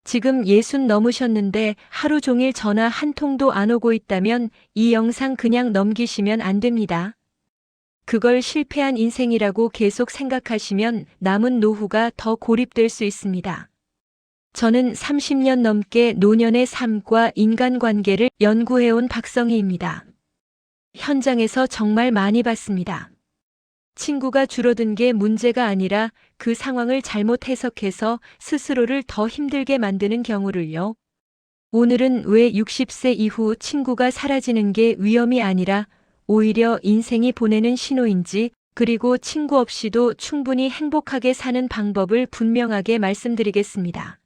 지금 60 넘으셨는데 하루 종일 전화 한 통도 안 오고 있다면 이 영상 그냥 넘기시면 안 됩니다. 그걸 실패한 인생이라고 계속 생각하시면 남은 노후가 더 고립될 수 있습니다. 저는 30년 넘게 노년의 삶과 인간관계를 연구해온 박성희입니다. 현장에서 정말 많이 봤습니다. 친구가 줄어든 게 문제가 아니라 그 상황을 잘못 해석해서 스스로를 더 힘들게 만드는 경우를요. 오늘은 왜 60세 이후 친구가 사라지는 게 위험이 아니라 오히려 인생이 보내는 신호인지, 그리고 친구 없이도 충분히 행복하게 사는 방법을 분명하게 말씀드리겠습니다.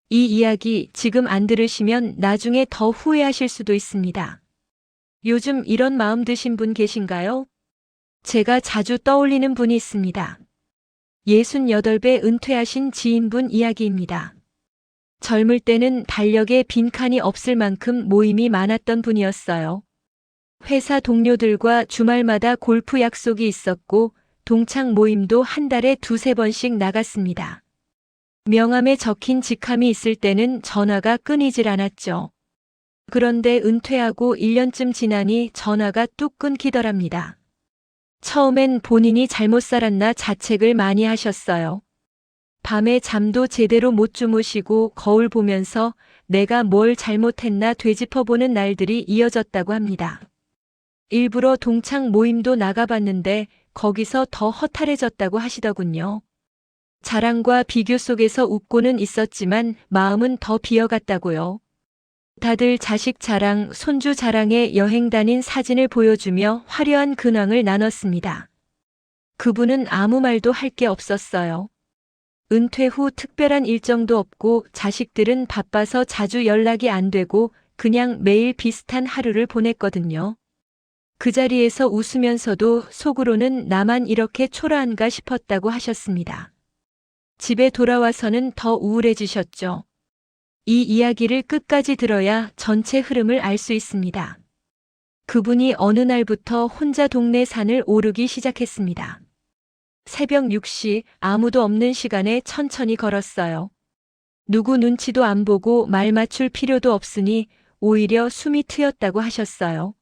이 이야기 지금 안 들으시면 나중에 더 후회하실 수도 있습니다. 요즘 이런 마음 드신 분 계신가요? 제가 자주 떠올리는 분이 있습니다. 68배 은퇴하신 지인분 이야기입니다. 젊을 때는 달력에 빈칸이 없을 만큼 모임이 많았던 분이었어요. 회사 동료들과 주말마다 골프 약속이 있었고 동창 모임도 한 달에 두세 번씩 나갔습니다. 명함에 적힌 직함이 있을 때는 전화가 끊이질 않았죠. 그런데 은퇴하고 1년쯤 지나니 전화가 뚝 끊기더랍니다. 처음엔 본인이 잘못 살았나 자책을 많이 하셨어요. 밤에 잠도 제대로 못 주무시고 거울 보면서 내가 뭘 잘못했나 되짚어보는 날들이 이어졌다고 합니다. 일부러 동창 모임도 나가봤는데 거기서 더 허탈해졌다고 하시더군요. 자랑과 비교 속에서 웃고는 있었지만 마음은 더 비어갔다고요. 다들 자식 자랑, 손주 자랑에 여행 다닌 사진을 보여주며 화려한 근황을 나눴습니다. 그분은 아무 말도 할 게 없었어요. 은퇴 후 특별한 일정도 없고 자식들은 바빠서 자주 연락이 안 되고 그냥 매일 비슷한 하루를 보냈거든요. 그 자리에서 웃으면서도 속으로는 나만 이렇게 초라한가 싶었다고 하셨습니다. 집에 돌아와서는 더 우울해지셨죠. 이 이야기를 끝까지 들어야 전체 흐름을 알 수 있습니다. 그분이 어느 날부터 혼자 동네 산을 오르기 시작했습니다. 새벽 6시 아무도 없는 시간에 천천히 걸었어요. 누구 눈치도 안 보고 말 맞출 필요도 없으니 오히려 숨이 트였다고 하셨어요.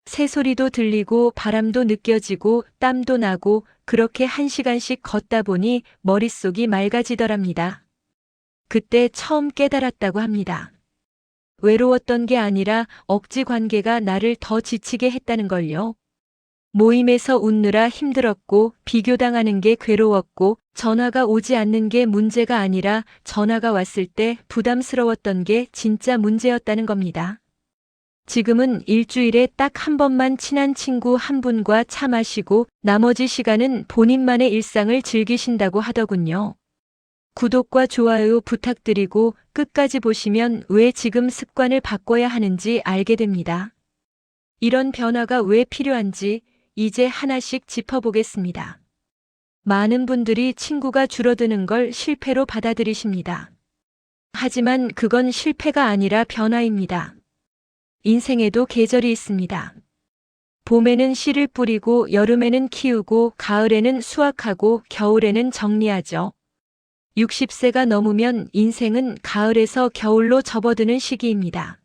새소리도 들리고 바람도 느껴지고 땀도 나고 그렇게 1시간씩 걷다 보니 머릿속이 맑아지더랍니다. 그때 처음 깨달았다고 합니다. 외로웠던 게 아니라 억지 관계가 나를 더 지치게 했다는 걸요. 모임에서 웃느라 힘들었고 비교당하는 게 괴로웠고 전화가 오지 않는 게 문제가 아니라 전화가 왔을 때 부담스러웠던 게 진짜 문제였다는 겁니다. 지금은 일주일에 딱 한 번만 친한 친구 한 분과 차 마시고 나머지 시간은 본인만의 일상을 즐기신다고 하더군요. 구독과 좋아요 부탁드리고 끝까지 보시면 왜 지금 습관을 바꿔야 하는지 알게 됩니다. 이런 변화가 왜 필요한지 이제 하나씩 짚어보겠습니다. 많은 분들이 친구가 줄어드는 걸 실패로 받아들이십니다. 하지만 그건 실패가 아니라 변화입니다. 인생에도 계절이 있습니다. 봄에는 씨를 뿌리고 여름에는 키우고 가을에는 수확하고 겨울에는 정리하죠. 60세가 넘으면 인생은 가을에서 겨울로 접어드는 시기입니다.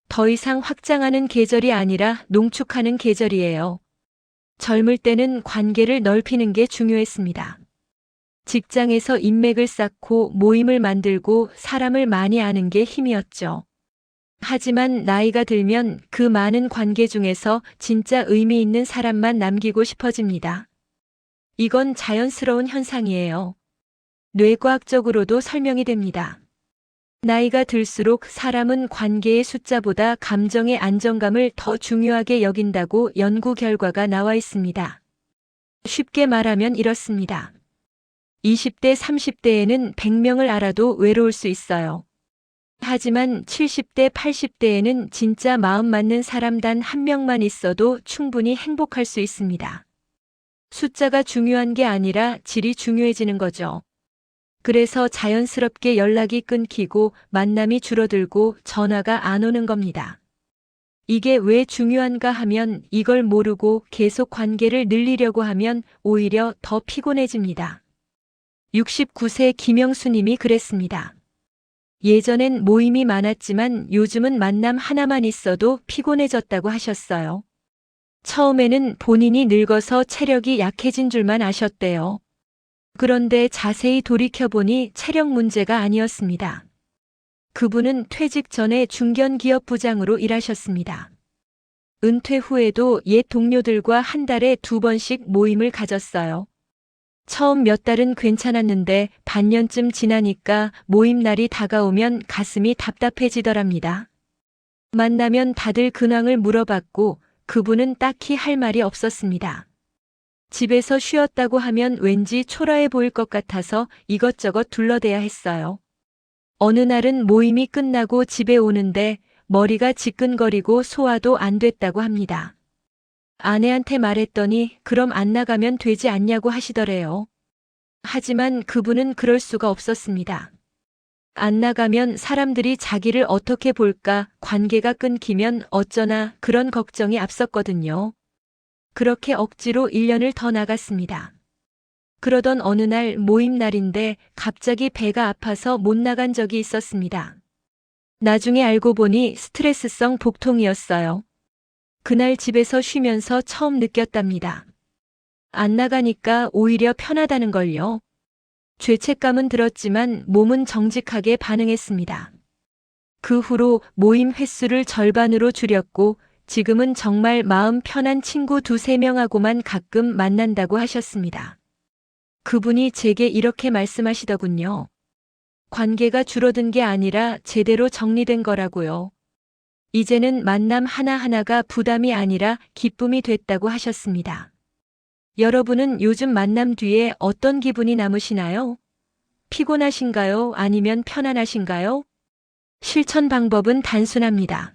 더 이상 확장하는 계절이 아니라 농축하는 계절이에요. 젊을 때는 관계를 넓히는 게 중요했습니다. 직장에서 인맥을 쌓고 모임을 만들고 사람을 많이 아는 게 힘이었죠. 하지만 나이가 들면 그 많은 관계 중에서 진짜 의미 있는 사람만 남기고 싶어집니다. 이건 자연스러운 현상이에요. 뇌과학적으로도 설명이 됩니다. 나이가 들수록 사람은 관계의 숫자보다 감정의 안정감을 더 중요하게 여긴다고 연구 결과가 나와 있습니다. 쉽게 말하면 이렇습니다. 20대, 30대에는 100명을 알아도 외로울 수 있어요. 하지만 70대, 80대에는 진짜 마음 맞는 사람 단 한 명만 있어도 충분히 행복할 수 있습니다. 숫자가 중요한 게 아니라 질이 중요해지는 거죠. 그래서 자연스럽게 연락이 끊기고 만남이 줄어들고 전화가 안 오는 겁니다. 이게 왜 중요한가 하면 이걸 모르고 계속 관계를 늘리려고 하면 오히려 더 피곤해집니다. 69세 김영수님이 그랬습니다. 예전엔 모임이 많았지만 요즘은 만남 하나만 있어도 피곤해졌다고 하셨어요. 처음에는 본인이 늙어서 체력이 약해진 줄만 아셨대요. 그런데 자세히 돌이켜보니 체력 문제가 아니었습니다. 그분은 퇴직 전에 중견기업 부장으로 일하셨습니다. 은퇴 후에도 옛 동료들과 한 달에 2번씩 모임을 가졌어요. 처음 몇 달은 괜찮았는데 반년쯤 지나니까 모임 날이 다가오면 가슴이 답답해지더랍니다. 만나면 다들 근황을 물어봤고 그분은 딱히 할 말이 없었습니다. 집에서 쉬었다고 하면 왠지 초라해 보일 것 같아서 이것저것 둘러대야 했어요. 어느 날은 모임이 끝나고 집에 오는데 머리가 지끈거리고 소화도 안 됐다고 합니다. 아내한테 말했더니 그럼 안 나가면 되지 않냐고 하시더래요. 하지만 그분은 그럴 수가 없었습니다. 안 나가면 사람들이 자기를 어떻게 볼까, 관계가 끊기면 어쩌나 그런 걱정이 앞섰거든요. 그렇게 억지로 1년을 더 나갔습니다. 그러던 어느 날 모임 날인데 갑자기 배가 아파서 못 나간 적이 있었습니다. 나중에 알고 보니 스트레스성 복통이었어요. 그날 집에서 쉬면서 처음 느꼈답니다. 안 나가니까 오히려 편하다는 걸요. 죄책감은 들었지만 몸은 정직하게 반응했습니다. 그 후로 모임 횟수를 절반으로 줄였고 지금은 정말 마음 편한 친구 2~3명하고만 가끔 만난다고 하셨습니다. 그분이 제게 이렇게 말씀하시더군요. 관계가 줄어든 게 아니라 제대로 정리된 거라고요. 이제는 만남 하나하나가 부담이 아니라 기쁨이 됐다고 하셨습니다. 여러분은 요즘 만남 뒤에 어떤 기분이 남으시나요? 피곤하신가요? 아니면 편안하신가요? 실천 방법은 단순합니다.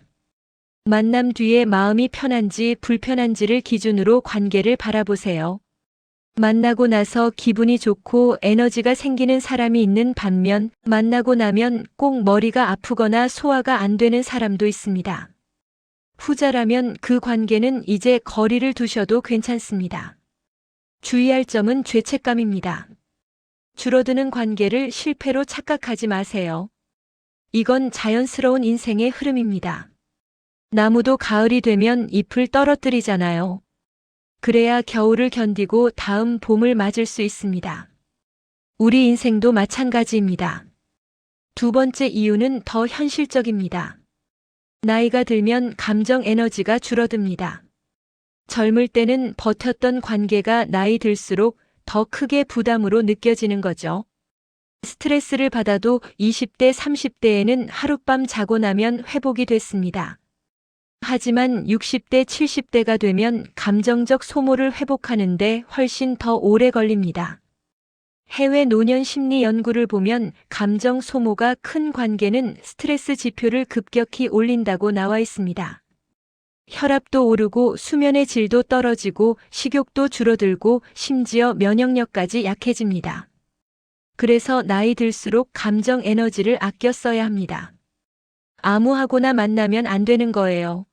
만남 뒤에 마음이 편한지 불편한지를 기준으로 관계를 바라보세요. 만나고 나서 기분이 좋고 에너지가 생기는 사람이 있는 반면 만나고 나면 꼭 머리가 아프거나 소화가 안 되는 사람도 있습니다. 후자라면 그 관계는 이제 거리를 두셔도 괜찮습니다. 주의할 점은 죄책감입니다. 줄어드는 관계를 실패로 착각하지 마세요. 이건 자연스러운 인생의 흐름입니다. 나무도 가을이 되면 잎을 떨어뜨리잖아요. 그래야 겨울을 견디고 다음 봄을 맞을 수 있습니다. 우리 인생도 마찬가지입니다. 2번째 이유는 더 현실적입니다. 나이가 들면 감정 에너지가 줄어듭니다. 젊을 때는 버텼던 관계가 나이 들수록 더 크게 부담으로 느껴지는 거죠. 스트레스를 받아도 20대, 30대에는 하룻밤 자고 나면 회복이 됐습니다. 하지만 60대, 70대가 되면 감정적 소모를 회복하는데 훨씬 더 오래 걸립니다. 해외 노년 심리 연구를 보면 감정 소모가 큰 관계는 스트레스 지표를 급격히 올린다고 나와 있습니다. 혈압도 오르고 수면의 질도 떨어지고 식욕도 줄어들고 심지어 면역력까지 약해집니다. 그래서 나이 들수록 감정 에너지를 아껴 써야 합니다. 아무하고나 만나면 안 되는 거예요.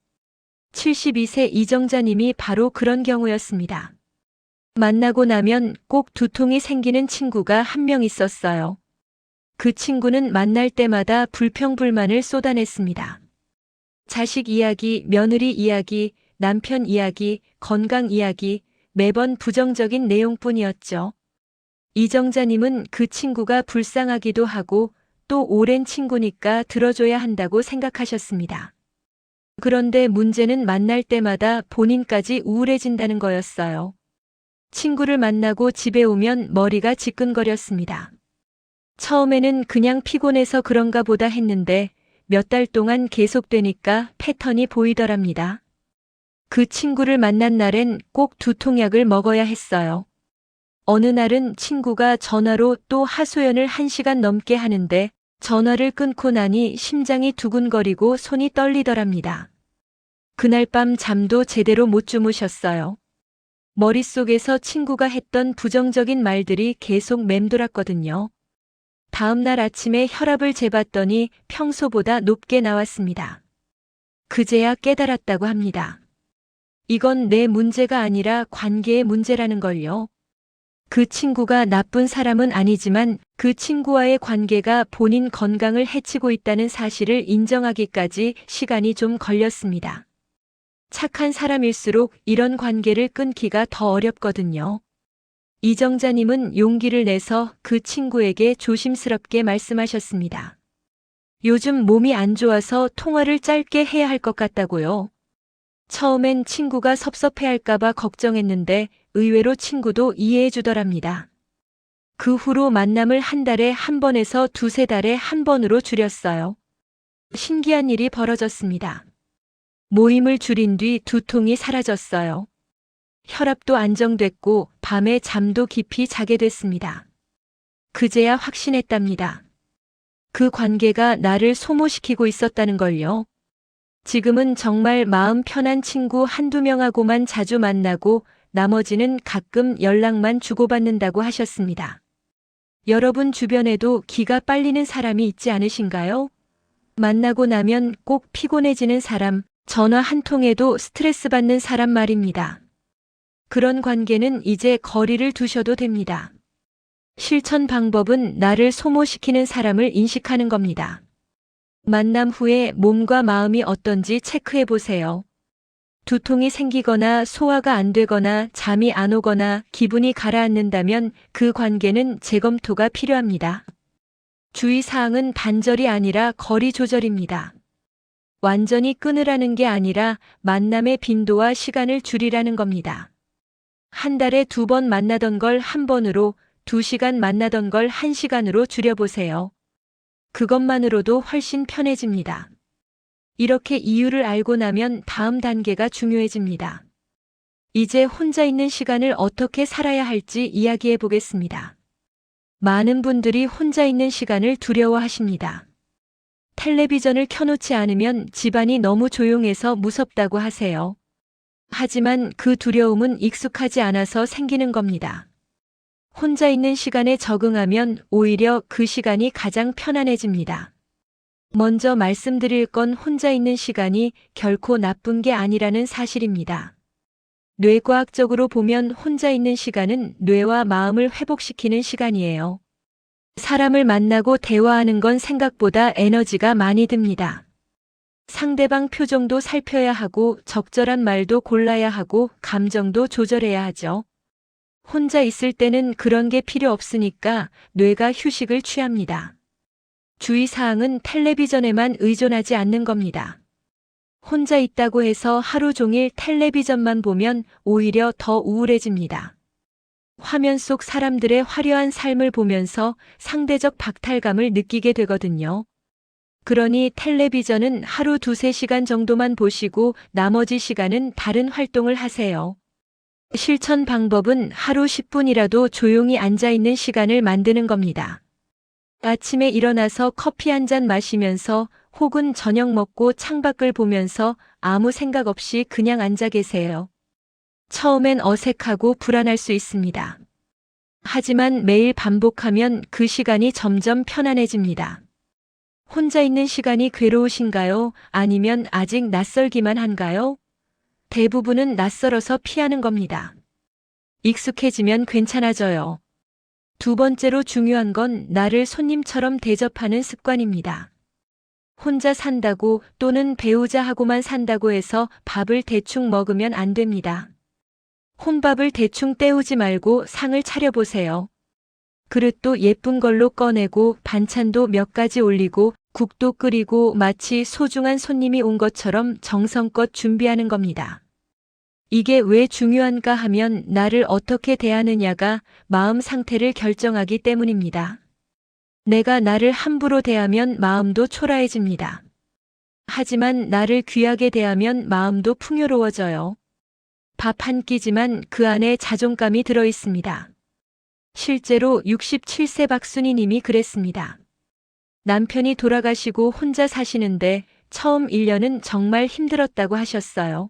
72세 이정자님이 바로 그런 경우였습니다. 만나고 나면 꼭 두통이 생기는 친구가 한 명 있었어요. 그 친구는 만날 때마다 불평불만을 쏟아냈습니다. 자식 이야기, 며느리 이야기, 남편 이야기, 건강 이야기, 매번 부정적인 내용뿐이었죠. 이정자님은 그 친구가 불쌍하기도 하고 또 오랜 친구니까 들어줘야 한다고 생각하셨습니다. 그런데 문제는 만날 때마다 본인까지 우울해진다는 거였어요. 친구를 만나고 집에 오면 머리가 지끈거렸습니다. 처음에는 그냥 피곤해서 그런가 보다 했는데 몇 달 동안 계속되니까 패턴이 보이더랍니다. 그 친구를 만난 날엔 꼭 두통약을 먹어야 했어요. 어느 날은 친구가 전화로 또 하소연을 1시간 넘게 하는데 전화를 끊고 나니 심장이 두근거리고 손이 떨리더랍니다. 그날 밤 잠도 제대로 못 주무셨어요. 머릿속에서 친구가 했던 부정적인 말들이 계속 맴돌았거든요. 다음 날 아침에 혈압을 재봤더니 평소보다 높게 나왔습니다. 그제야 깨달았다고 합니다. 이건 내 문제가 아니라 관계의 문제라는 걸요. 그 친구가 나쁜 사람은 아니지만 그 친구와의 관계가 본인 건강을 해치고 있다는 사실을 인정하기까지 시간이 좀 걸렸습니다. 착한 사람일수록 이런 관계를 끊기가 더 어렵거든요. 이정자님은 용기를 내서 그 친구에게 조심스럽게 말씀하셨습니다. 요즘 몸이 안 좋아서 통화를 짧게 해야 할 것 같다고요. 처음엔 친구가 섭섭해할까봐 걱정했는데 의외로 친구도 이해해 주더랍니다. 그 후로 만남을 한 달에 한 번에서 두세 달에 한 번으로 줄였어요. 신기한 일이 벌어졌습니다. 모임을 줄인 뒤 두통이 사라졌어요. 혈압도 안정됐고 밤에 잠도 깊이 자게 됐습니다. 그제야 확신했답니다. 그 관계가 나를 소모시키고 있었다는 걸요. 지금은 정말 마음 편한 친구 한두 명하고만 자주 만나고 나머지는 가끔 연락만 주고받는다고 하셨습니다. 여러분 주변에도 기가 빨리는 사람이 있지 않으신가요? 만나고 나면 꼭 피곤해지는 사람, 전화 한 통에도 스트레스 받는 사람 말입니다. 그런 관계는 이제 거리를 두셔도 됩니다. 실천 방법은 나를 소모시키는 사람을 인식하는 겁니다. 만남 후에 몸과 마음이 어떤지 체크해 보세요. 두통이 생기거나 소화가 안 되거나 잠이 안 오거나 기분이 가라앉는다면 그 관계는 재검토가 필요합니다. 주의사항은 단절이 아니라 거리 조절입니다. 완전히 끊으라는 게 아니라 만남의 빈도와 시간을 줄이라는 겁니다. 한 달에 2번 만나던 걸 1번으로, 2시간 만나던 걸 1시간으로 줄여보세요. 그것만으로도 훨씬 편해집니다. 이렇게 이유를 알고 나면 다음 단계가 중요해집니다. 이제 혼자 있는 시간을 어떻게 살아야 할지 이야기해 보겠습니다. 많은 분들이 혼자 있는 시간을 두려워하십니다. 텔레비전을 켜놓지 않으면 집안이 너무 조용해서 무섭다고 하세요. 하지만 그 두려움은 익숙하지 않아서 생기는 겁니다. 혼자 있는 시간에 적응하면 오히려 그 시간이 가장 편안해집니다. 먼저 말씀드릴 건 혼자 있는 시간이 결코 나쁜 게 아니라는 사실입니다. 뇌과학적으로 보면 혼자 있는 시간은 뇌와 마음을 회복시키는 시간이에요. 사람을 만나고 대화하는 건 생각보다 에너지가 많이 듭니다. 상대방 표정도 살펴야 하고 적절한 말도 골라야 하고 감정도 조절해야 하죠. 혼자 있을 때는 그런 게 필요 없으니까 뇌가 휴식을 취합니다. 주의사항은 텔레비전에만 의존하지 않는 겁니다. 혼자 있다고 해서 하루 종일 텔레비전만 보면 오히려 더 우울해집니다. 화면 속 사람들의 화려한 삶을 보면서 상대적 박탈감을 느끼게 되거든요. 그러니 텔레비전은 하루 2~3시간 정도만 보시고 나머지 시간은 다른 활동을 하세요. 실천 방법은 하루 10분이라도 조용히 앉아있는 시간을 만드는 겁니다. 아침에 일어나서 커피 한 잔 마시면서 혹은 저녁 먹고 창밖을 보면서 아무 생각 없이 그냥 앉아 계세요. 처음엔 어색하고 불안할 수 있습니다. 하지만 매일 반복하면 그 시간이 점점 편안해집니다. 혼자 있는 시간이 괴로우신가요? 아니면 아직 낯설기만 한가요? 대부분은 낯설어서 피하는 겁니다. 익숙해지면 괜찮아져요. 두 번째로 중요한 건 나를 손님처럼 대접하는 습관입니다. 혼자 산다고 또는 배우자하고만 산다고 해서 밥을 대충 먹으면 안 됩니다. 혼밥을 대충 때우지 말고 상을 차려보세요. 그릇도 예쁜 걸로 꺼내고 반찬도 몇 가지 올리고 국도 끓이고 마치 소중한 손님이 온 것처럼 정성껏 준비하는 겁니다. 이게 왜 중요한가 하면 나를 어떻게 대하느냐가 마음 상태를 결정하기 때문입니다. 내가 나를 함부로 대하면 마음도 초라해집니다. 하지만 나를 귀하게 대하면 마음도 풍요로워져요. 밥 한 끼지만 그 안에 자존감이 들어 있습니다. 실제로 67세 박순희 님이 그랬습니다. 남편이 돌아가시고 혼자 사시는데 처음 1년은 정말 힘들었다고 하셨어요.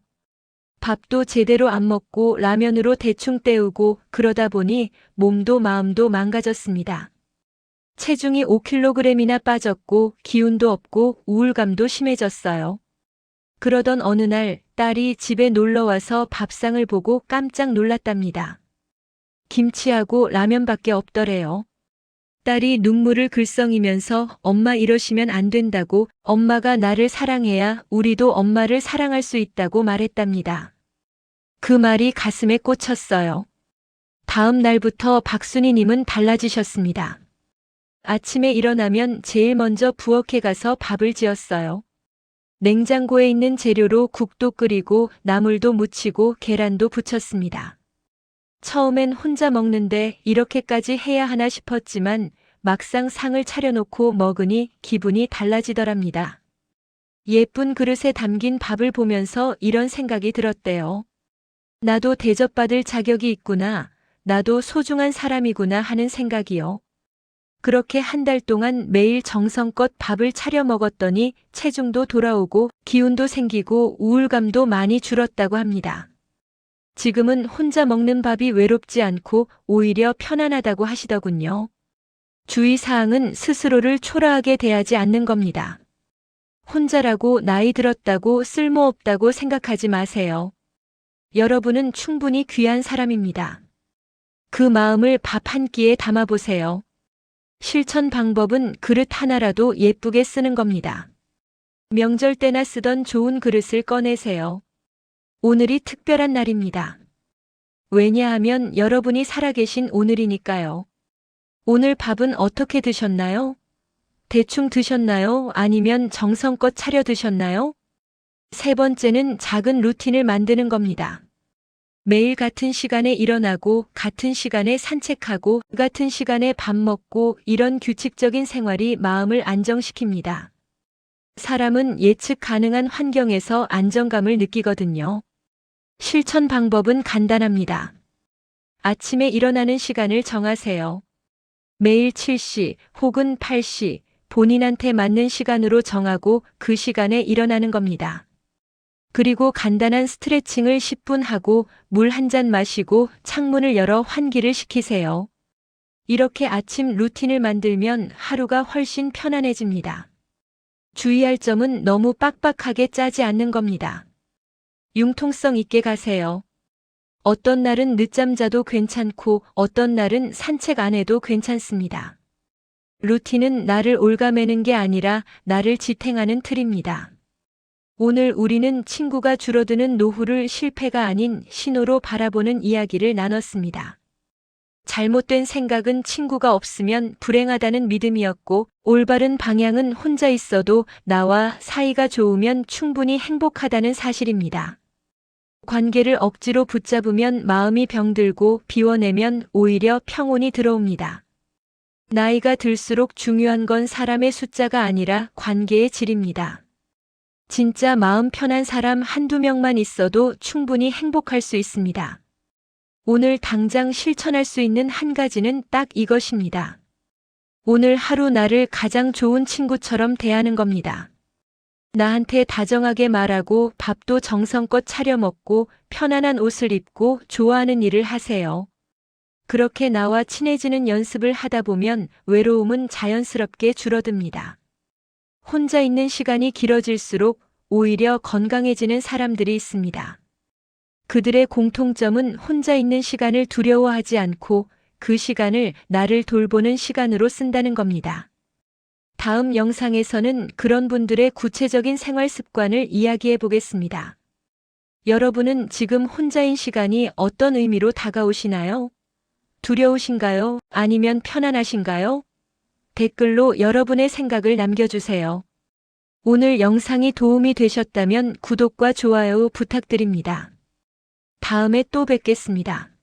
밥도 제대로 안 먹고 라면으로 대충 때우고 그러다 보니 몸도 마음도 망가졌습니다. 체중이 5kg이나 빠졌고 기운도 없고 우울감도 심해졌어요. 그러던 어느 날 딸이 집에 놀러와서 밥상을 보고 깜짝 놀랐답니다. 김치하고 라면밖에 없더래요. 딸이 눈물을 글썽이면서 엄마 이러시면 안 된다고, 엄마가 나를 사랑해야 우리도 엄마를 사랑할 수 있다고 말했답니다. 그 말이 가슴에 꽂혔어요. 다음 날부터 박순희님은 달라지셨습니다. 아침에 일어나면 제일 먼저 부엌에 가서 밥을 지었어요. 냉장고에 있는 재료로 국도 끓이고 나물도 무치고 계란도 부쳤습니다. 처음엔 혼자 먹는데 이렇게까지 해야 하나 싶었지만 막상 상을 차려놓고 먹으니 기분이 달라지더랍니다. 예쁜 그릇에 담긴 밥을 보면서 이런 생각이 들었대요. 나도 대접받을 자격이 있구나. 나도 소중한 사람이구나 하는 생각이요. 그렇게 한 달 동안 매일 정성껏 밥을 차려 먹었더니 체중도 돌아오고 기운도 생기고 우울감도 많이 줄었다고 합니다. 지금은 혼자 먹는 밥이 외롭지 않고 오히려 편안하다고 하시더군요. 주의사항은 스스로를 초라하게 대하지 않는 겁니다. 혼자라고 나이 들었다고 쓸모없다고 생각하지 마세요. 여러분은 충분히 귀한 사람입니다. 그 마음을 밥 한 끼에 담아보세요. 실천 방법은 그릇 하나라도 예쁘게 쓰는 겁니다. 명절 때나 쓰던 좋은 그릇을 꺼내세요. 오늘이 특별한 날입니다. 왜냐하면 여러분이 살아계신 오늘이니까요. 오늘 밥은 어떻게 드셨나요? 대충 드셨나요? 아니면 정성껏 차려 드셨나요? 세 번째는 작은 루틴을 만드는 겁니다. 매일 같은 시간에 일어나고 같은 시간에 산책하고 같은 시간에 밥 먹고 이런 규칙적인 생활이 마음을 안정시킵니다. 사람은 예측 가능한 환경에서 안정감을 느끼거든요. 실천 방법은 간단합니다. 아침에 일어나는 시간을 정하세요. 매일 7시 혹은 8시 본인한테 맞는 시간으로 정하고 그 시간에 일어나는 겁니다. 그리고 간단한 스트레칭을 10분 하고 물 한 잔 마시고 창문을 열어 환기를 시키세요. 이렇게 아침 루틴을 만들면 하루가 훨씬 편안해집니다. 주의할 점은 너무 빡빡하게 짜지 않는 겁니다. 융통성 있게 가세요. 어떤 날은 늦잠 자도 괜찮고 어떤 날은 산책 안 해도 괜찮습니다. 루틴은 나를 옭아매는 게 아니라 나를 지탱하는 틀입니다. 오늘 우리는 친구가 줄어드는 노후를 실패가 아닌 신호로 바라보는 이야기를 나눴습니다. 잘못된 생각은 친구가 없으면 불행하다는 믿음이었고, 올바른 방향은 혼자 있어도 나와 사이가 좋으면 충분히 행복하다는 사실입니다. 관계를 억지로 붙잡으면 마음이 병들고 비워내면 오히려 평온이 들어옵니다. 나이가 들수록 중요한 건 사람의 숫자가 아니라 관계의 질입니다. 진짜 마음 편한 사람 한두 명만 있어도 충분히 행복할 수 있습니다. 오늘 당장 실천할 수 있는 한 가지는 딱 이것입니다. 오늘 하루 나를 가장 좋은 친구처럼 대하는 겁니다. 나한테 다정하게 말하고 밥도 정성껏 차려 먹고 편안한 옷을 입고 좋아하는 일을 하세요. 그렇게 나와 친해지는 연습을 하다 보면 외로움은 자연스럽게 줄어듭니다. 혼자 있는 시간이 길어질수록 오히려 건강해지는 사람들이 있습니다. 그들의 공통점은 혼자 있는 시간을 두려워하지 않고 그 시간을 나를 돌보는 시간으로 쓴다는 겁니다. 다음 영상에서는 그런 분들의 구체적인 생활 습관을 이야기해 보겠습니다. 여러분은 지금 혼자인 시간이 어떤 의미로 다가오시나요? 두려우신가요? 아니면 편안하신가요? 댓글로 여러분의 생각을 남겨주세요. 오늘 영상이 도움이 되셨다면 구독과 좋아요 부탁드립니다. 다음에 또 뵙겠습니다.